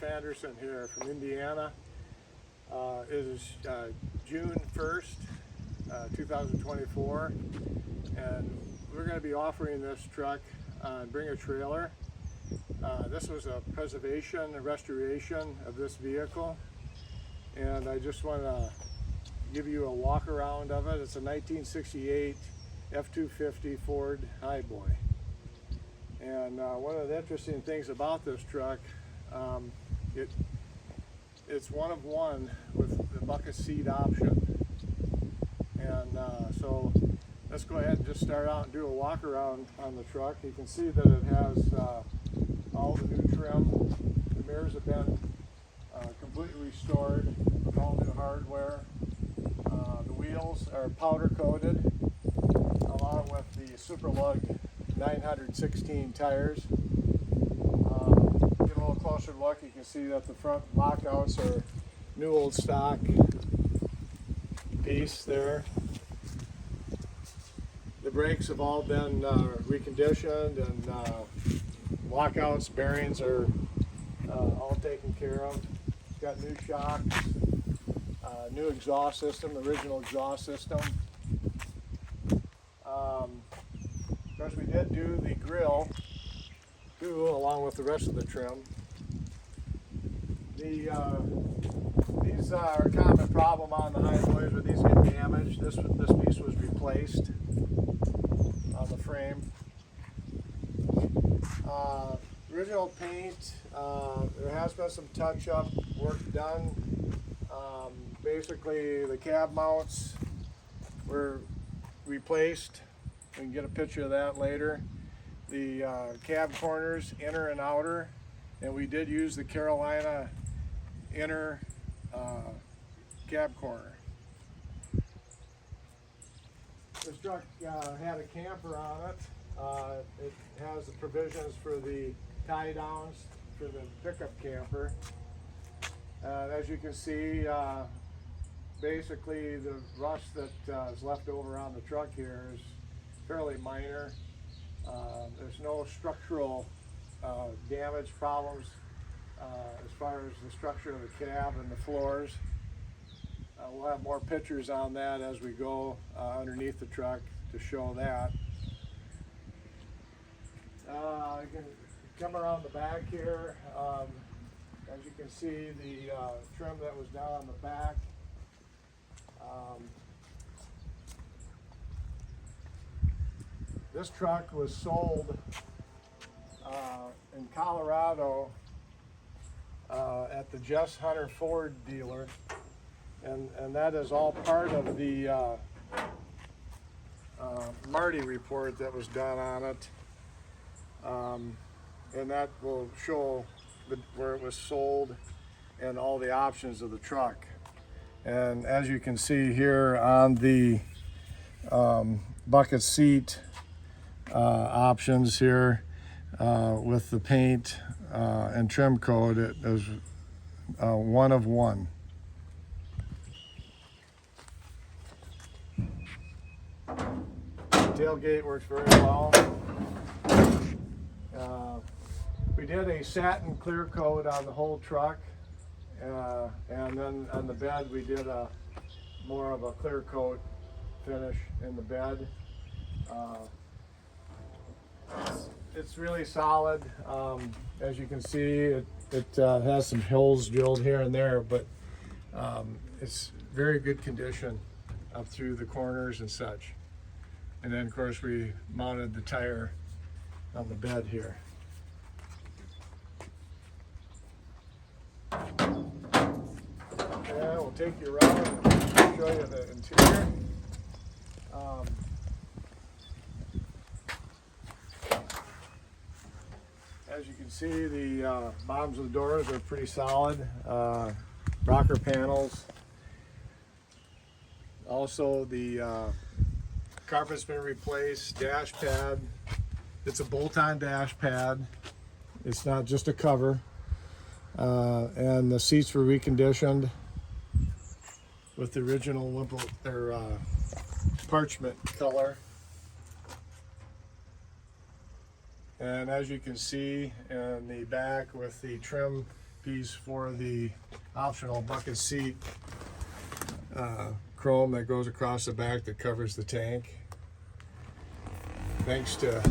Anderson here from Indiana. It is June 1st, 2024, and we're going to be offering this truck on Bring a Trailer. This was a preservation and restoration of this vehicle, and I just want to give you a walk around of it. It's a 1968 F250 Ford Highboy. And one of the interesting things about this truck, it's one of one with the bucket seat option. And so let's go ahead and just start out and do a walk around on the truck. You can see that it has all the new trim. The mirrors have been completely restored with all new hardware. The wheels are powder coated along with the Super Lug 916 tires. Get a little closer look, you can see that the front lockouts are new old stock piece there. The brakes have all been reconditioned, and lockouts, bearings are all taken care of. It's got new shocks, new exhaust system, original exhaust system. Of course, we did do the grill too, along with the rest of the trim. These are a common problem on the Highboys where these get damaged. This piece was replaced on the frame. Original paint, there has been some touch-up work done. Basically, the cab mounts were replaced. We can get a picture of that later. The cab corners, inner and outer, and we did use the Carolina inner cab corner. This truck had a camper on it. It has the provisions for the tie downs for the pickup camper. As you can see, basically the rust that is left over on the truck here is fairly minor. There's no structural damage problems as far as the structure of the cab and the floors. We'll have more pictures on that as we go underneath the truck to show that. You can come around the back here. As you can see, the trim that was down on the back. This truck was sold in Colorado at the Jess Hunter Ford dealer, and that is all part of the Marty report that was done on it, and that will show where it was sold and all the options of the truck. And as you can see here on the bucket seat options here with the paint and trim code, it is one of one. Tailgate works very well. We did a satin clear coat on the whole truck, and then on the bed we did more of a clear coat finish in the bed. It's really solid. As you can see, it has some holes drilled here and there, but it's very good condition up through the corners and such. And then of course we mounted the tire on the bed here. Yeah, we'll take you around and show you the interior. As you can see, the bottoms of the doors are pretty solid. Rocker panels. Also, the carpet's been replaced. Dash pad. It's a bolt-on dash pad. It's not just a cover. And the seats were reconditioned with the original parchment color. And as you can see in the back with the trim piece for the optional bucket seat chrome that goes across the back that covers the tank. Thanks to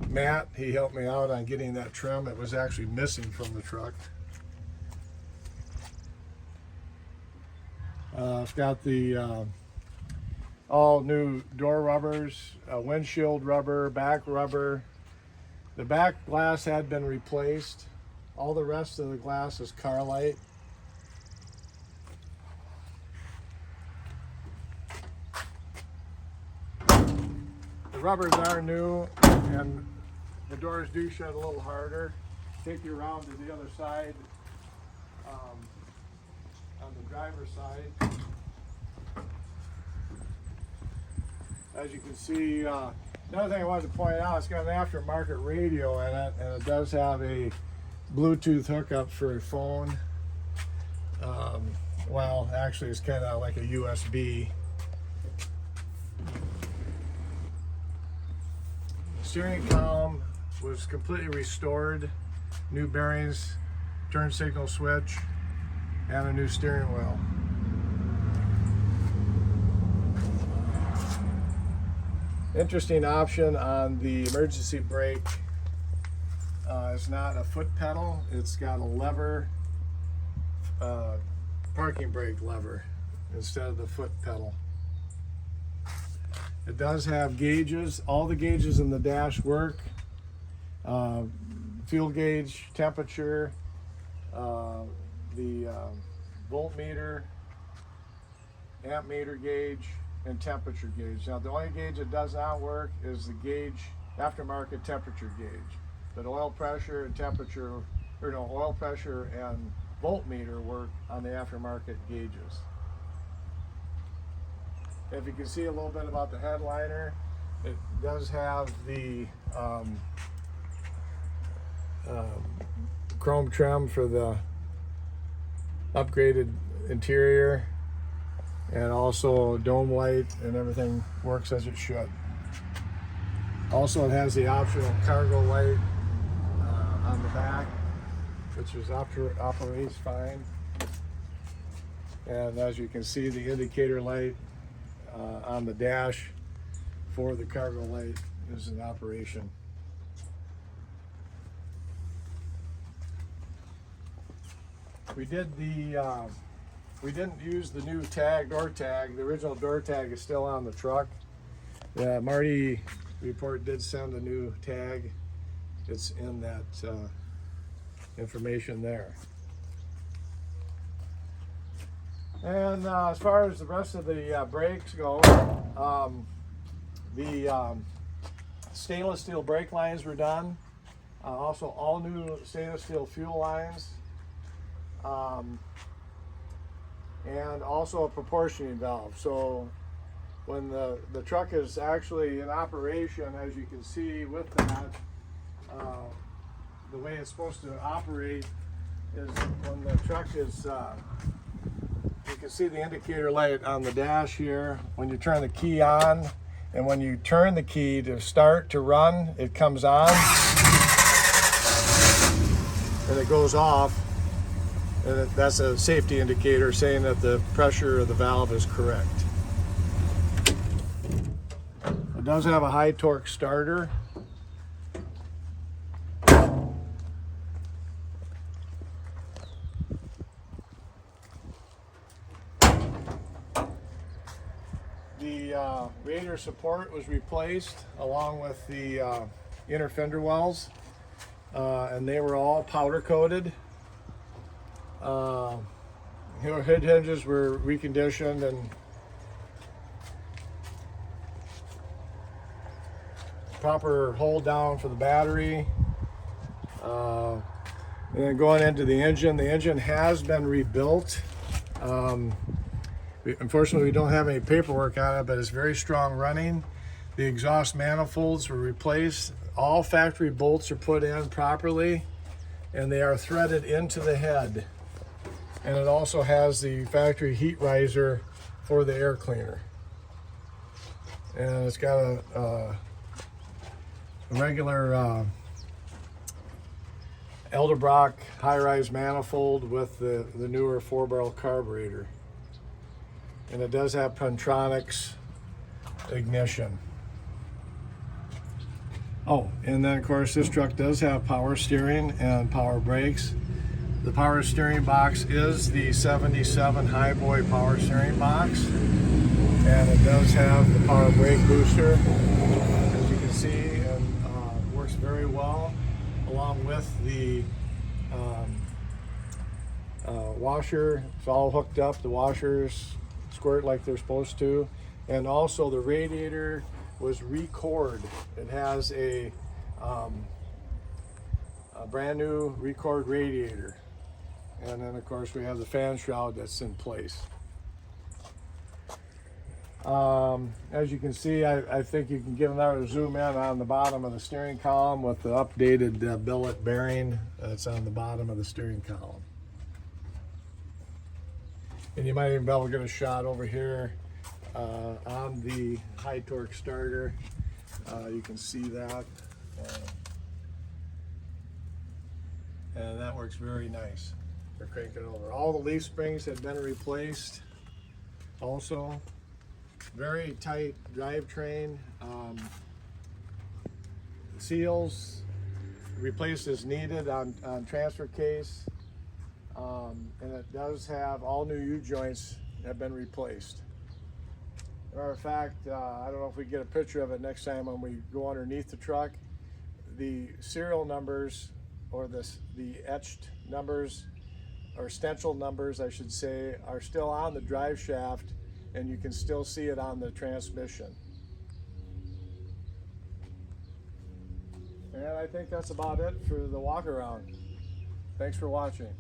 Matt, he helped me out on getting that trim. It was actually missing from the truck. It's got the all new door rubbers, windshield rubber, back rubber. The back glass had been replaced. All the rest of the glass is Carlite. The rubbers are new, and the doors do shut a little harder. Take you around to the other side, on the driver's side. As you can see, another thing I wanted to point out, it's got an aftermarket radio in it, and it does have a Bluetooth hookup for a phone. Well, actually it's kind of like a USB. The steering column was completely restored. New bearings, turn signal switch, and a new steering wheel. Interesting option on the emergency brake. It's not a foot pedal, it's got a lever, parking brake lever instead of the foot pedal. It does have gauges. All the gauges in the dash work. Fuel gauge, temperature, the voltmeter, amp meter gauge, and temperature gauge. Now the only gauge that does not work is the gauge, aftermarket temperature gauge. But oil pressure and temperature, or no, oil pressure and voltmeter work on the aftermarket gauges. If you can see a little bit about the headliner, it does have the chrome trim for the upgraded interior, and also dome light, and everything works as it should. Also, it has the optional cargo light on the back, which is operates fine. And as you can see, the indicator light on the dash for the cargo light is in operation. We didn't use the new door tag. The original door tag is still on the truck. Marty report did send a new tag. It's in that information there. And as far as the rest of the brakes go, the stainless steel brake lines were done. Also, all new stainless steel fuel lines. And also a proportioning valve. So when the truck is actually in operation, as you can see with that, the way it's supposed to operate is when the truck is, you can see the indicator light on the dash here. When you turn the key on, and when you turn the key to start to run, it comes on and it goes off. And that's a safety indicator saying that the pressure of the valve is correct. It does have a high torque starter. The radiator support was replaced along with the inner fender wells, and they were all powder coated. Hood hinges were reconditioned and proper hold down for the battery. And then going into the engine has been rebuilt. Unfortunately, we don't have any paperwork on it, but it's very strong running. The exhaust manifolds were replaced. All factory bolts are put in properly, and they are threaded into the head. And it also has the factory heat riser for the air cleaner. And it's got a regular Edelbrock high-rise manifold with the newer 4-barrel carburetor. And it does have Pentronics ignition. Oh, and then of course this truck does have power steering and power brakes. The power steering box is the 77 Highboy power steering box. And it does have the power brake booster, as you can see, and works very well, along with the washer. It's all hooked up. The washers squirt like they're supposed to. And also the radiator was re-cored. It has a brand new re-cored radiator. And then of course we have the fan shroud that's in place. As you can see, I think you can give another zoom in on the bottom of the steering column with the updated billet bearing that's on the bottom of the steering column. And you might even be able to get a shot over here on the high torque starter. You can see that. And that works very nice. They're cranking over. All the leaf springs have been replaced also. Very tight drivetrain. Seals replaced as needed on transfer case. And it does have all new U-joints have been replaced. Matter of fact, I don't know if we get a picture of it next time when we go underneath the truck. The serial numbers, or the etched numbers, or stencil numbers I should say, are still on the drive shaft, and you can still see it on the transmission. And I think that's about it for the walk around. Thanks for watching.